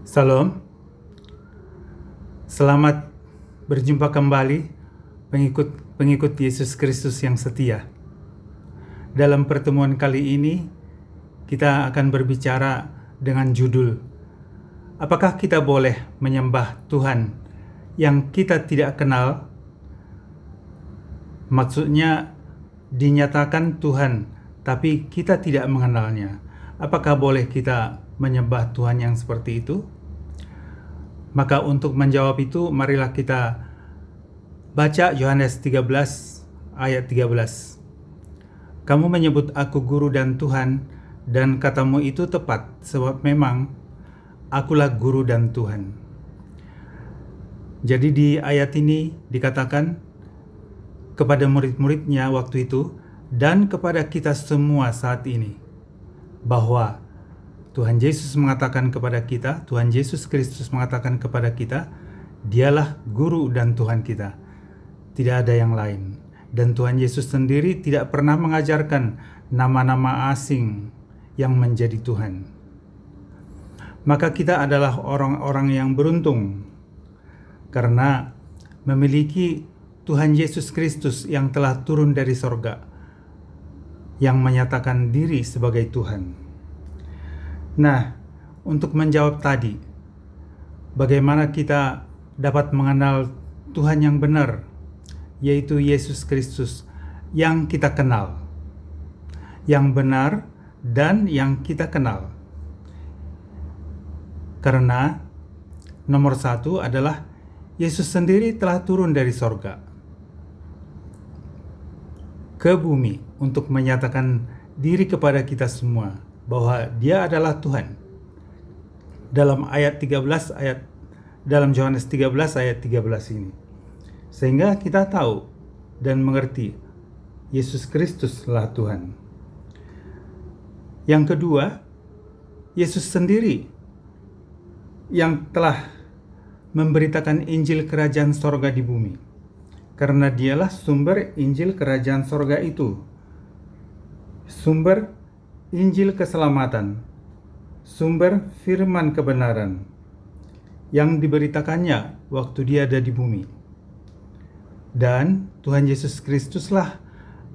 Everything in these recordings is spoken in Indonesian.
Salam, selamat berjumpa kembali pengikut Yesus Kristus yang setia. Dalam pertemuan kali ini, kita akan berbicara dengan judul, apakah kita boleh menyembah Tuhan yang kita tidak kenal? Maksudnya, dinyatakan Tuhan, tapi kita tidak mengenalnya. Apakah boleh kita menyembah Tuhan yang seperti itu? Maka untuk menjawab itu, marilah kita baca Yohanes 13 ayat 13. Kamu menyebut aku guru dan Tuhan, dan katamu itu tepat, sebab memang akulah guru dan Tuhan. Jadi di ayat ini dikatakan kepada murid-muridnya waktu itu, dan kepada kita semua saat ini, bahwa Tuhan Yesus mengatakan kepada kita, Tuhan Yesus Kristus mengatakan kepada kita, Dialah guru dan Tuhan kita. Tidak ada yang lain. Dan Tuhan Yesus sendiri tidak pernah mengajarkan nama-nama asing yang menjadi Tuhan. Maka kita adalah orang-orang yang beruntung karena memiliki Tuhan Yesus Kristus yang telah turun dari sorga, yang menyatakan diri sebagai Tuhan. Nah, untuk menjawab tadi, bagaimana kita dapat mengenal Tuhan yang benar, yaitu Yesus Kristus yang kita kenal, yang benar dan yang kita kenal. Karena nomor satu adalah Yesus sendiri telah turun dari sorga ke bumi untuk menyatakan diri kepada kita semua bahwa Dia adalah Tuhan. Dalam dalam Yohanes 13 ayat 13 ini. Sehingga kita tahu dan mengerti Yesus Kristuslah Tuhan. Yang kedua, Yesus sendiri yang telah memberitakan Injil Kerajaan Sorga di bumi. Karena Dialah sumber Injil Kerajaan Sorga itu. Sumber Injil keselamatan, sumber firman kebenaran yang diberitakannya waktu Dia ada di bumi. Dan Tuhan Yesus Kristuslah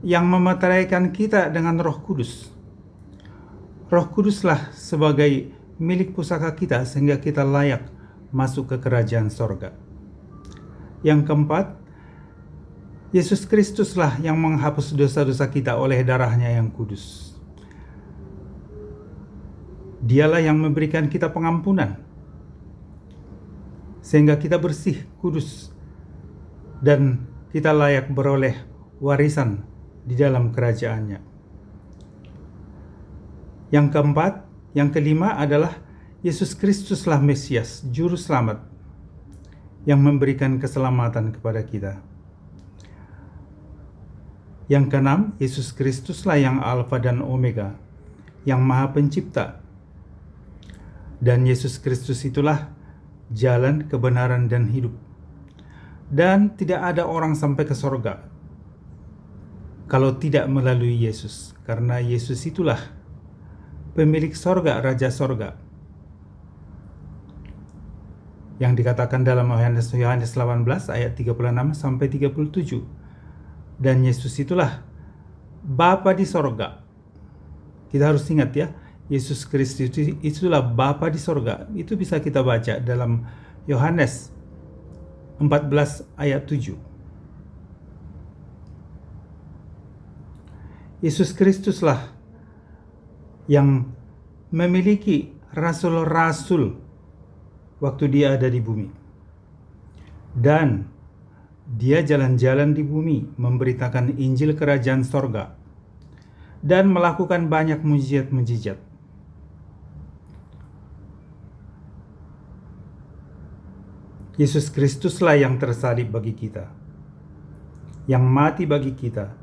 yang memeteraikan kita dengan Roh Kudus. Roh Kuduslah sebagai milik pusaka kita sehingga kita layak masuk ke kerajaan sorga. Yang keempat, Yesus Kristuslah yang menghapus dosa-dosa kita oleh darahnya yang kudus. Dialah yang memberikan kita pengampunan sehingga kita bersih, kudus, dan kita layak beroleh warisan di dalam kerajaannya. Yang keempat, yang kelima adalah Yesus Kristuslah Mesias, Juru Selamat, yang memberikan keselamatan kepada kita. Yang keenam, Yesus Kristuslah yang Alfa dan Omega, yang Maha Pencipta. Dan Yesus Kristus itulah jalan, kebenaran, dan hidup. Dan tidak ada orang sampai ke sorga kalau tidak melalui Yesus. Karena Yesus itulah pemilik sorga, Raja sorga. Yang dikatakan dalam Yohanes 18 ayat 36 sampai 37. Dan Yesus itulah Bapa di sorga. Kita harus ingat ya, Yesus Kristus itulah Bapa di sorga. Itu bisa kita baca dalam Yohanes 14 ayat 7. Yesus Kristuslah yang memiliki rasul-rasul waktu Dia ada di bumi. Dan Dia jalan-jalan di bumi memberitakan Injil Kerajaan Sorga dan melakukan banyak mujizat-mujizat. Yesus Kristuslah yang tersalib bagi kita, yang mati bagi kita,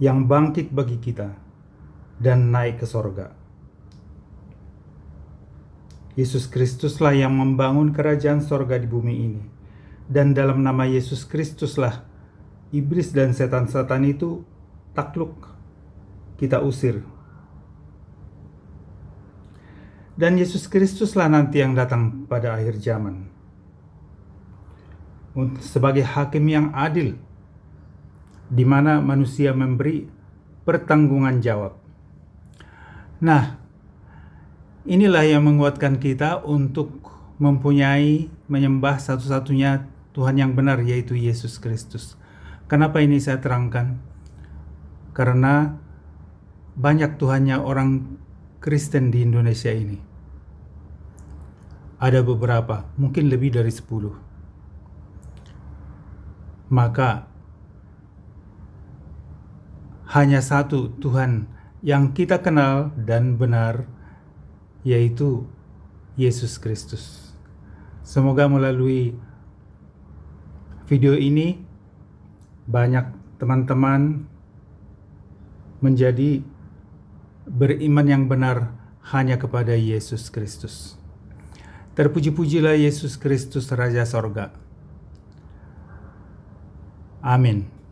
yang bangkit bagi kita, dan naik ke sorga. Yesus Kristuslah yang membangun kerajaan sorga di bumi ini. Dan dalam nama Yesus Kristuslah, iblis dan setan-setan itu takluk, kita usir. Dan Yesus Kristuslah nanti yang datang pada akhir zaman sebagai hakim yang adil, di mana manusia memberi pertanggungan jawab. Nah, inilah yang menguatkan kita untuk menyembah satu-satunya Tuhan yang benar, yaitu Yesus Kristus. Kenapa ini saya terangkan? Karena banyak Tuhannya orang Kristen di Indonesia ini. Ada beberapa, mungkin lebih dari 10. Maka hanya satu Tuhan yang kita kenal dan benar, yaitu Yesus Kristus. Semoga melalui video ini banyak teman-teman menjadi beriman yang benar hanya kepada Yesus Kristus. Terpuji-pujilah Yesus Kristus, Raja Sorga. Amin.